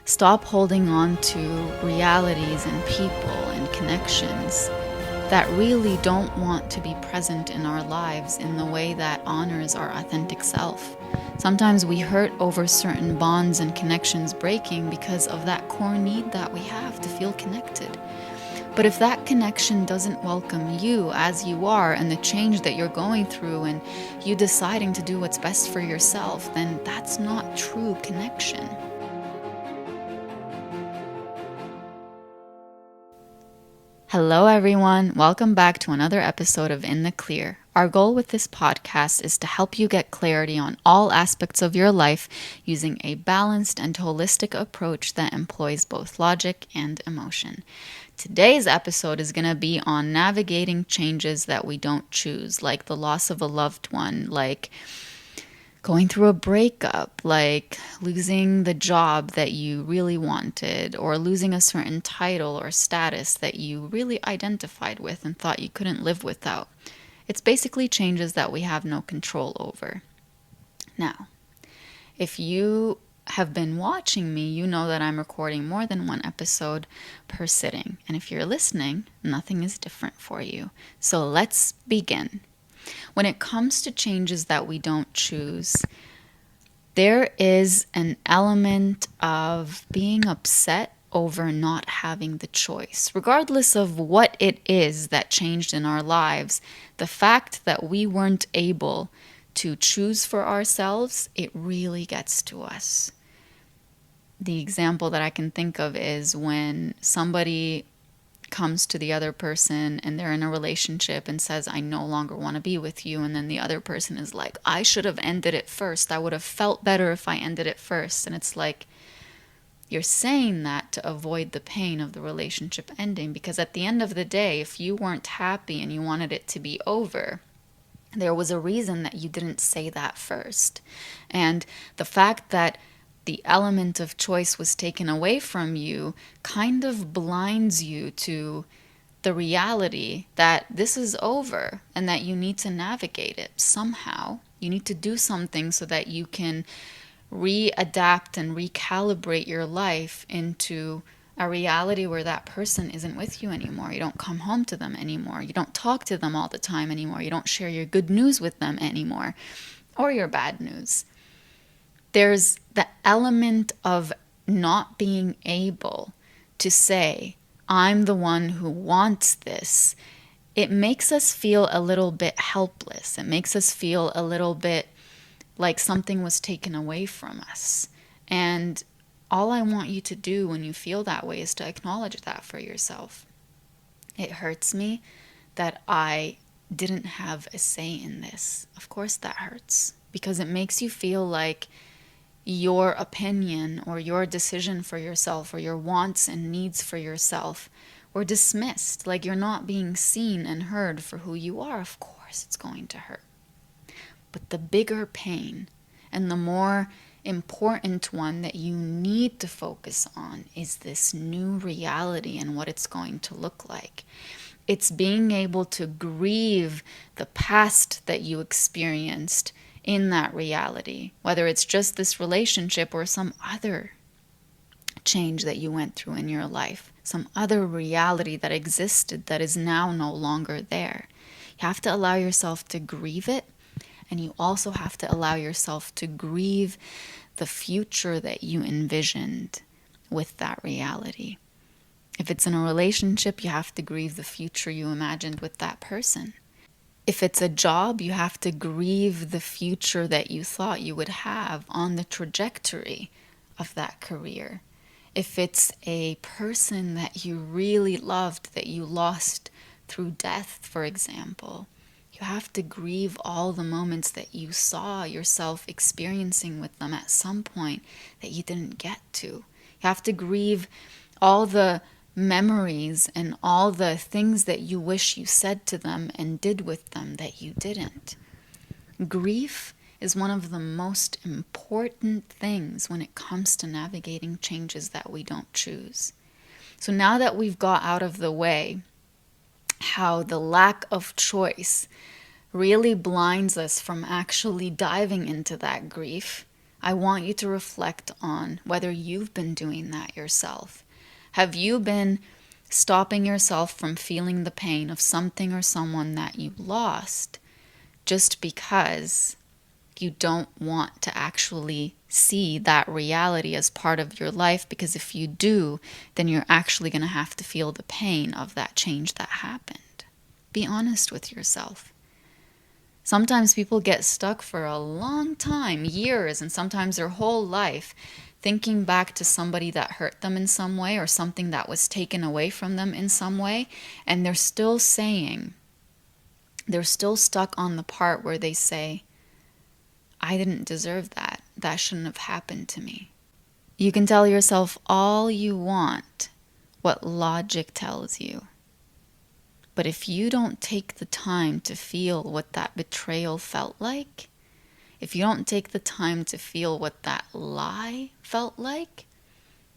Stop holding on to realities and people and connections that really don't want to be present in our lives in the way that honors our authentic self. Sometimes we hurt over certain bonds and connections breaking because of that core need that we have to feel connected. But if that connection doesn't welcome you as you are and the change that you're going through and you deciding to do what's best for yourself, then that's not true connection. Hello, everyone. Welcome back to another episode of In the Clear. Our goal with this podcast is to help you get clarity on all aspects of your life using a balanced and holistic approach that employs both logic and emotion. Today's episode is going to be on navigating changes that we don't choose, like the loss of a loved one, like going through a breakup, like losing the job that you really wanted, or losing a certain title or status that you really identified with and thought you couldn't live without. It's basically changes that we have no control over. Now, if you have been watching me, you know that I'm recording more than one episode per sitting. And if you're listening, nothing is different for you. So let's begin. When it comes to changes that we don't choose, there is an element of being upset over not having the choice. Regardless of what it is that changed in our lives, the fact that we weren't able to choose for ourselves, it really gets to us. The example that I can think of is when somebody comes to the other person and they're in a relationship and says, I no longer want to be with you. And then the other person is like, I should have ended it first. I would have felt better if I ended it first. And it's like, you're saying that to avoid the pain of the relationship ending, because at the end of the day, if you weren't happy and you wanted it to be over, there was a reason that you didn't say that first. And the fact that the element of choice was taken away from you kind of blinds you to the reality that this is over and that you need to navigate it somehow. You need to do something so that you can readapt and recalibrate your life into a reality where that person isn't with you anymore. You don't come home to them anymore. You don't talk to them all the time anymore. You don't share your good news with them anymore, or your bad news. There's the element of not being able to say, I'm the one who wants this. It makes us feel a little bit helpless. It makes us feel a little bit like something was taken away from us. And all I want you to do when you feel that way is to acknowledge that for yourself. It hurts me that I didn't have a say in this. Of course that hurts, because it makes you feel like your opinion or your decision for yourself or your wants and needs for yourself were dismissed, like you're not being seen and heard for who you are. Of course it's going to hurt. But the bigger pain and the more important one that you need to focus on is this new reality and what it's going to look like. It's being able to grieve the past that you experienced in that reality, whether it's just this relationship or some other change that you went through in your life, some other reality that existed that is now no longer there. You have to allow yourself to grieve it, and you also have to allow yourself to grieve the future that you envisioned with that reality. If it's in a relationship, you have to grieve the future you imagined with that person. If it's a job, you have to grieve the future that you thought you would have on the trajectory of that career. If it's a person that you really loved that you lost through death, for example, you have to grieve all the moments that you saw yourself experiencing with them at some point that you didn't get to. You have to grieve all the memories and all the things that you wish you said to them and did with them that you didn't. Grief is one of the most important things when it comes to navigating changes that we don't choose. So now that we've got out of the way how the lack of choice really blinds us from actually diving into that grief, I want you to reflect on whether you've been doing that yourself. Have you been stopping yourself from feeling the pain of something or someone that you lost just because you don't want to actually see that reality as part of your life? Because if you do, then you're actually going to have to feel the pain of that change that happened. Be honest with yourself. Sometimes people get stuck for a long time, years, and sometimes their whole life, thinking back to somebody that hurt them in some way or something that was taken away from them in some way, and they're still stuck on the part where they say, I didn't deserve that. That shouldn't have happened to me. You can tell yourself all you want what logic tells you. But if you don't take the time to feel what that betrayal felt like, if you don't take the time to feel what that lie felt like,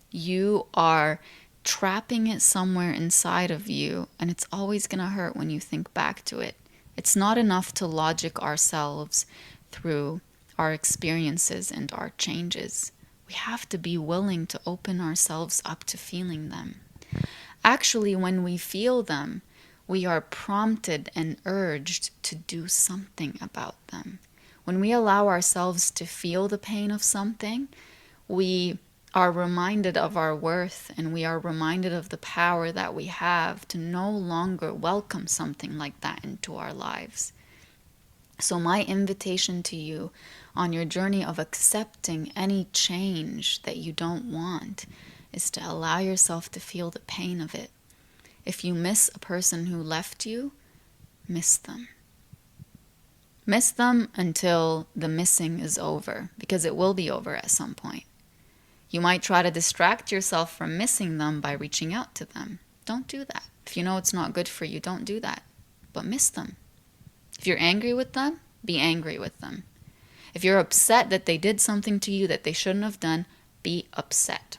you are trapping it somewhere inside of you, and it's always going to hurt when you think back to it. It's not enough to logic ourselves through our experiences and our changes. We have to be willing to open ourselves up to feeling them. Actually, when we feel them, we are prompted and urged to do something about them. When we allow ourselves to feel the pain of something, we are reminded of our worth, and we are reminded of the power that we have to no longer welcome something like that into our lives. So my invitation to you on your journey of accepting any change that you don't want is to allow yourself to feel the pain of it. If you miss a person who left you, miss them. Miss them until the missing is over, because it will be over at some point. You might try to distract yourself from missing them by reaching out to them. Don't do that. If you know it's not good for you, don't do that. But miss them. If you're angry with them, be angry with them. If you're upset that they did something to you that they shouldn't have done, be upset.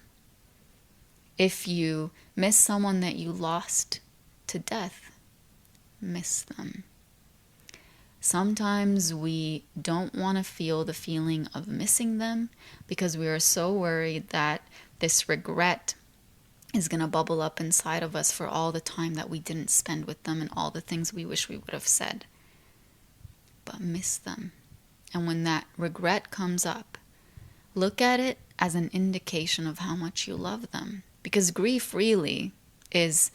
If you miss someone that you lost to death, miss them. Sometimes we don't want to feel the feeling of missing them because we are so worried that this regret is going to bubble up inside of us for all the time that we didn't spend with them and all the things we wish we would have said. But miss them. And when that regret comes up, look at it as an indication of how much you love them. Because grief really is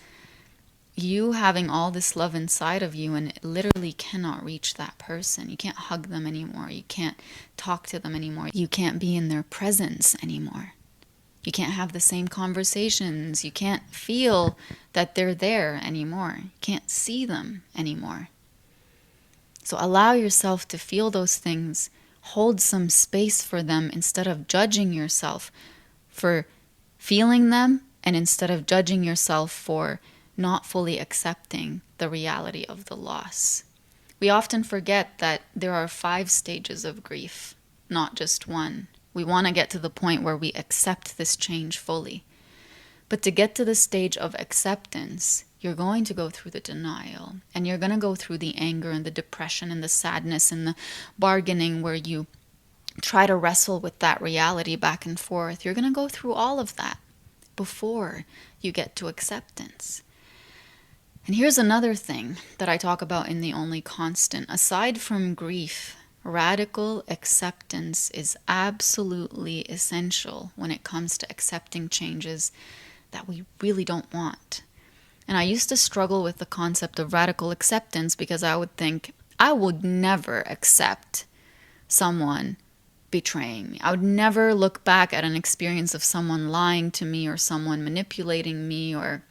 you having all this love inside of you, and it literally cannot reach that person. You can't hug them anymore. You can't talk to them anymore. You can't be in their presence anymore. You can't have the same conversations. You can't feel that they're there anymore. You can't see them anymore. So allow yourself to feel those things. Hold some space for them instead of judging yourself for feeling them, and instead of judging yourself for not fully accepting the reality of the loss. We often forget that there are 5 stages of grief, not just one. We want to get to the point where we accept this change fully. But to get to the stage of acceptance, you're going to go through the denial, and you're going to go through the anger and the depression and the sadness and the bargaining where you try to wrestle with that reality back and forth. You're going to go through all of that before you get to acceptance. And here's another thing that I talk about in The Only Constant. Aside from grief, radical acceptance is absolutely essential when it comes to accepting changes that we really don't want. And I used to struggle with the concept of radical acceptance because I would think, I would never accept someone betraying me. I would never look back at an experience of someone lying to me or someone manipulating me or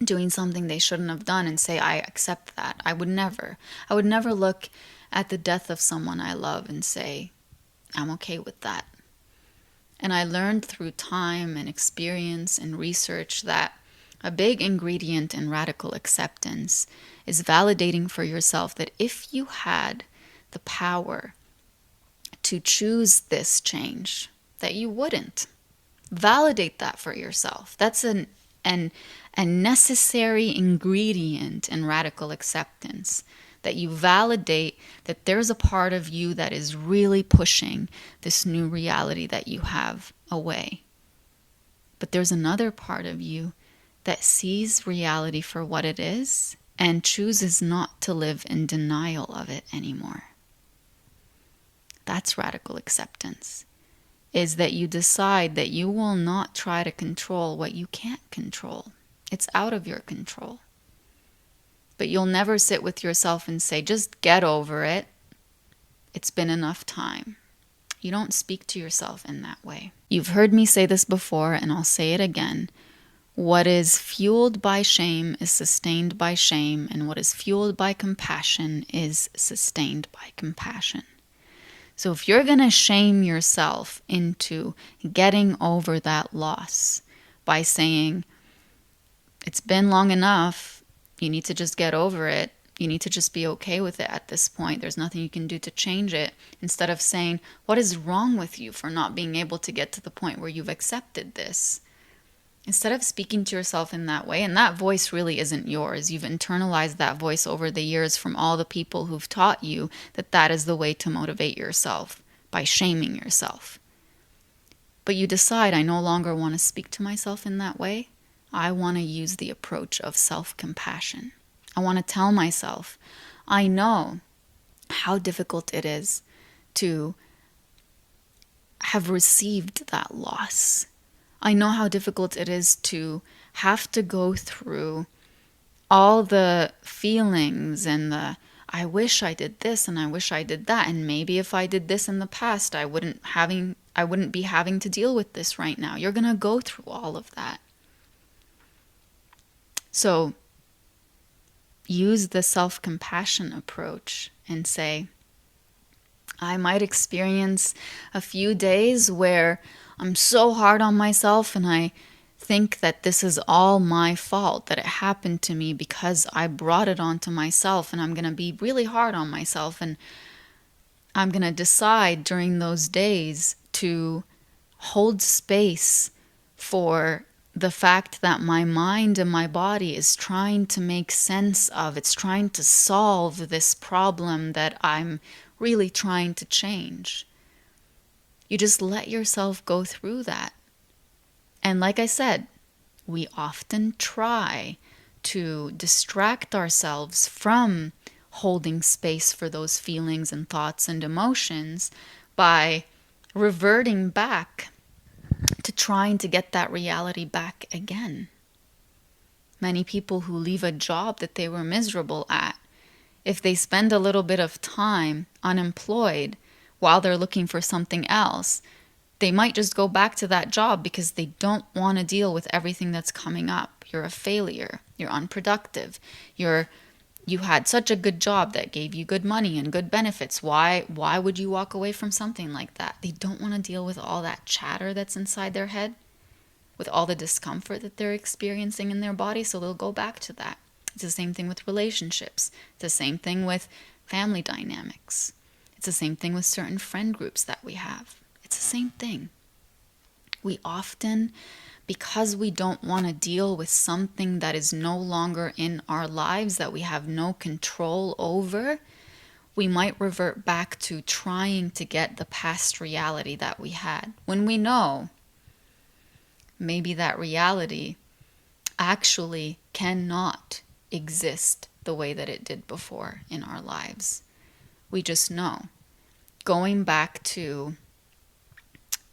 doing something they shouldn't have done and say, I accept that. I would never look at the death of someone I love and say, I'm okay with that. And I learned through time and experience and research that a big ingredient in radical acceptance is validating for yourself that if you had the power to choose this change, that you wouldn't. Validate that for yourself. That's a necessary ingredient in radical acceptance. that you validate that there's a part of you that is really pushing this new reality that you have away. But there's another part of you that sees reality for what it is and chooses not to live in denial of it anymore. That's radical acceptance, is that you decide that you will not try to control what you can't control. It's out of your control. But you'll never sit with yourself and say, just get over it. It's been enough time. You don't speak to yourself in that way. You've heard me say this before, and I'll say it again. What is fueled by shame is sustained by shame, and what is fueled by compassion is sustained by compassion. So if you're going to shame yourself into getting over that loss by saying, it's been long enough, you need to just get over it, you need to just be okay with it at this point, there's nothing you can do to change it, instead of saying, what is wrong with you for not being able to get to the point where you've accepted this? Instead of speaking to yourself in that way, and that voice really isn't yours. You've internalized that voice over the years from all the people who've taught you that that is the way to motivate yourself, by shaming yourself. But you decide, I no longer want to speak to myself in that way. I want to use the approach of self-compassion. I want to tell myself, I know how difficult it is to have received that loss. I know how difficult it is to have to go through all the feelings and the, I wish I did this and I wish I did that. And maybe if I did this in the past, I wouldn't be having to deal with this right now. You're going to go through all of that. So use the self-compassion approach and say, I might experience a few days where I'm so hard on myself and I think that this is all my fault, that it happened to me because I brought it onto myself, and I'm going to be really hard on myself, and I'm going to decide during those days to hold space for the fact that my mind and my body is trying to make sense of, it's trying to solve this problem that I'm really trying to change. You just let yourself go through that. And like I said, we often try to distract ourselves from holding space for those feelings and thoughts and emotions by reverting back to trying to get that reality back again. Many people who leave a job that they were miserable at, if they spend a little bit of time unemployed while they're looking for something else, they might just go back to that job because they don't want to deal with everything that's coming up. You're a failure. You're unproductive. You had such a good job that gave you good money and good benefits. Why would you walk away from something like that? They don't want to deal with all that chatter that's inside their head, with all the discomfort that they're experiencing in their body, so they'll go back to that. It's the same thing with relationships. It's the same thing with family dynamics. It's the same thing with certain friend groups that we have. It's the same thing. We often, because we don't want to deal with something that is no longer in our lives, that we have no control over, we might revert back to trying to get the past reality that we had, when we know maybe that reality actually cannot exist the way that it did before in our lives. We just know. Going back to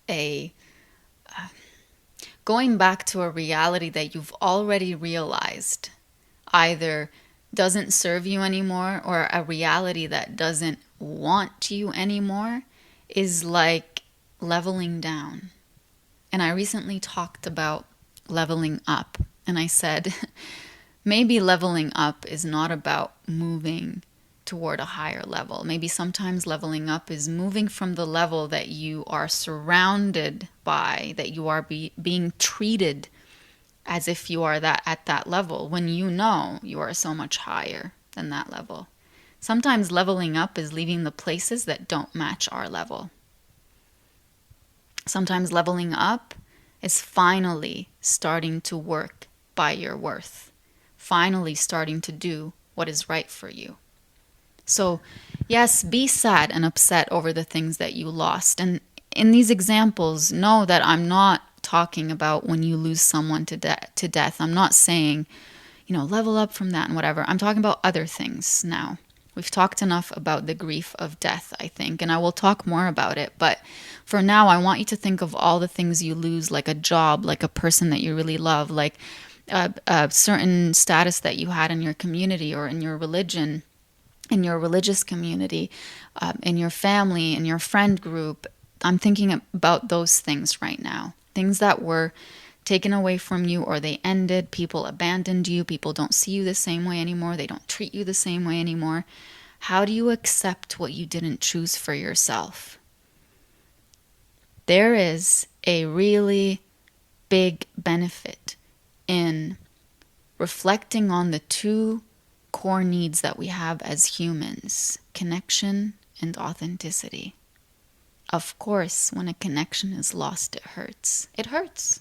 a reality that you've already realized either doesn't serve you anymore, or a reality that doesn't want you anymore, is like leveling down. And I recently talked about leveling up, and I said maybe leveling up is not about moving toward a higher level. Maybe sometimes leveling up is moving from the level that you are surrounded by, that you are being treated as if you are at that level, when you know you are so much higher than that level. Sometimes leveling up is leaving the places that don't match our level. Sometimes leveling up is finally starting to work by your worth, finally starting to do what is right for you. So, yes, be sad and upset over the things that you lost. And in these examples, know that I'm not talking about when you lose someone to death. I'm not saying, level up from that and whatever. I'm talking about other things now. We've talked enough about the grief of death, I think, and I will talk more about it. But for now, I want you to think of all the things you lose, like a job, like a person that you really love, like a certain status that you had in your community or in your religion, in your religious community, in your family, in your friend group. I'm thinking about those things right now. Things that were taken away from you or they ended. People abandoned you. People don't see you the same way anymore. They don't treat you the same way anymore. How do you accept what you didn't choose for yourself? There is a really big benefit in reflecting on the two core needs that we have as humans: connection and authenticity. Of course, when a connection is lost, it hurts. It hurts.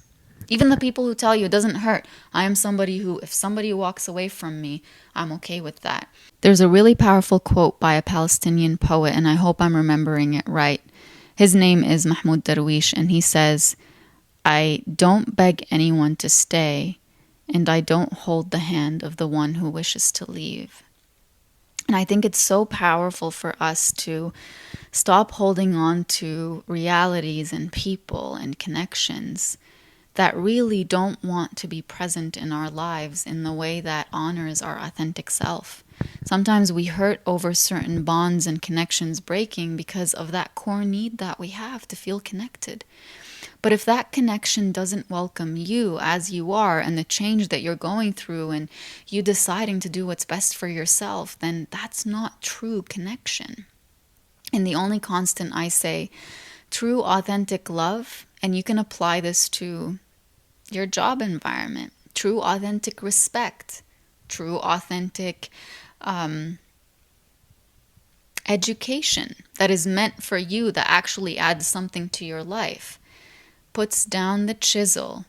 Even the people who tell you it doesn't hurt. I am somebody who, if somebody walks away from me, I'm okay with that. There's a really powerful quote by a Palestinian poet, and I hope I'm remembering it right. His name is Mahmoud Darwish, and he says, "I don't beg anyone to stay, and I don't hold the hand of the one who wishes to leave." And I think it's so powerful for us to stop holding on to realities and people and connections that really don't want to be present in our lives in the way that honors our authentic self. Sometimes we hurt over certain bonds and connections breaking because of that core need that we have to feel connected. But if that connection doesn't welcome you as you are and the change that you're going through and you deciding to do what's best for yourself, then that's not true connection. And the only constant, I say, true authentic love, and you can apply this to your job environment, true authentic respect, true authentic education that is meant for you, that actually adds something to your life, puts down the chisel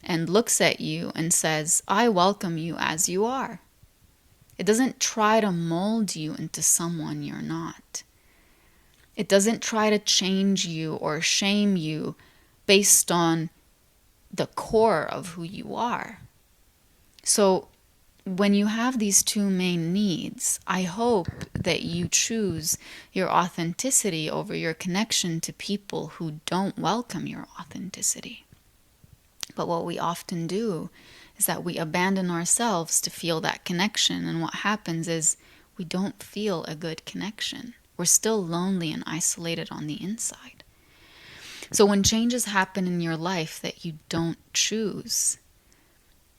and looks at you and says, I welcome you as you are. It doesn't try to mold you into someone you're not. It doesn't try to change you or shame you based on the core of who you are. So when you have these two main needs, I hope that you choose your authenticity over your connection to people who don't welcome your authenticity. But what we often do is that we abandon ourselves to feel that connection, and what happens is we don't feel a good connection. We're still lonely and isolated on the inside. So when changes happen in your life that you don't choose,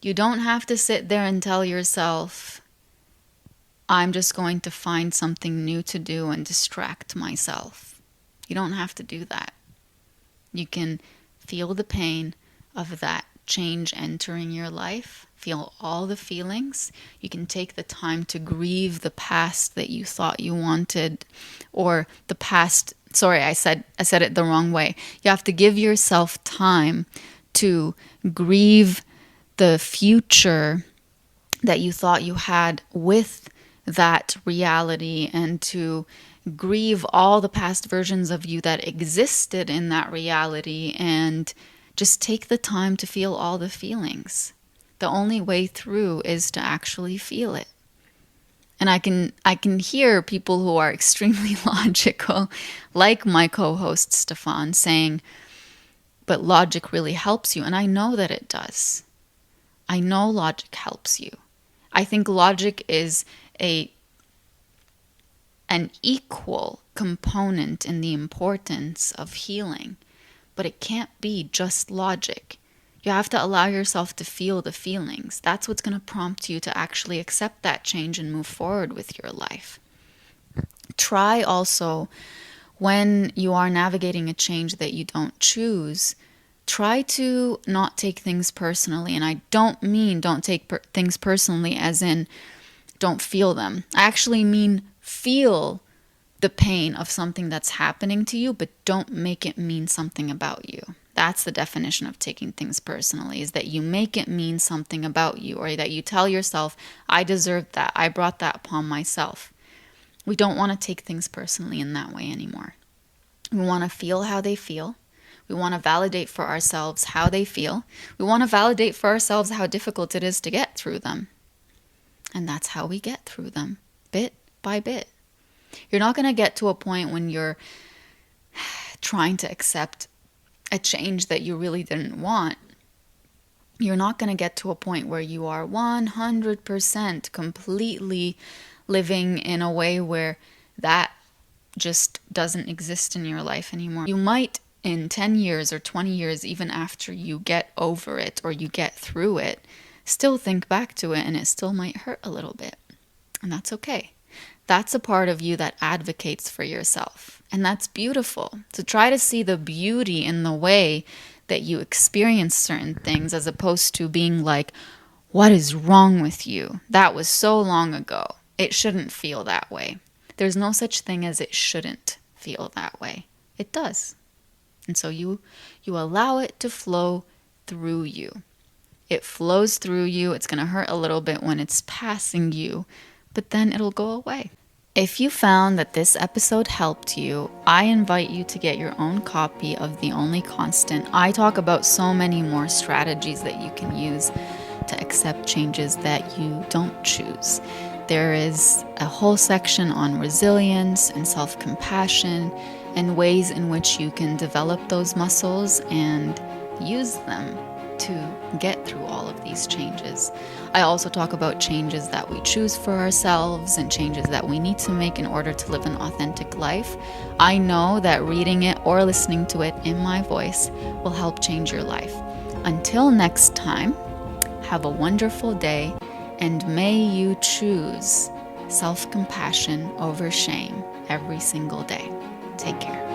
you don't have to sit there and tell yourself, I'm just going to find something new to do and distract myself. You don't have to do that. You can feel the pain of that change entering your life, feel all the feelings. You can take the time to grieve the past that you thought you wanted, or the past, sorry, I said it the wrong way. You have to give yourself time to grieve the future that you thought you had with that reality, and to grieve all the past versions of you that existed in that reality, and just take the time to feel all the feelings. The only way through is to actually feel it. And I can hear people who are extremely logical, like my co-host Stephan, saying, but logic really helps you. And I know that it does. I know logic helps you. I think logic is an equal component in the importance of healing, but it can't be just logic. You have to allow yourself to feel the feelings. That's what's going to prompt you to actually accept that change and move forward with your life. Try also, when you are navigating a change that you don't choose, try to not take things personally. And I don't mean don't take things personally as in don't feel them. I actually mean feel the pain of something that's happening to you, but don't make it mean something about you. That's the definition of taking things personally, is that you make it mean something about you, or that you tell yourself, I deserve that. I brought that upon myself. We don't want to take things personally in that way anymore. We want to feel how they feel. We want to validate for ourselves how they feel. We want to validate for ourselves how difficult it is to get through them. And that's how we get through them, bit by bit. You're not going to get to a point when you're trying to accept a change that you really didn't want. You're not going to get to a point where you are 100% completely living in a way where that just doesn't exist in your life anymore. You might, in 10 years or 20 years, even after you get over it or you get through it, still think back to it and it still might hurt a little bit. And that's okay. That's a part of you that advocates for yourself. And that's beautiful. So try to see the beauty in the way that you experience certain things, as opposed to being like, what is wrong with you? That was so long ago. It shouldn't feel that way. There's no such thing as it shouldn't feel that way. It does. And so you allow it to flow through you. It flows through you. It's going to hurt a little bit when it's passing you, but then it'll go away. If you found that this episode helped you, I invite you to get your own copy of The Only Constant. I talk about so many more strategies that you can use to accept changes that you don't choose. There is a whole section on resilience and self-compassion and ways in which you can develop those muscles and use them to get through all of these changes. I also talk about changes that we choose for ourselves and changes that we need to make in order to live an authentic life. I know that reading it or listening to it in my voice will help change your life. Until next time, have a wonderful day, and may you choose self-compassion over shame every single day. Take care.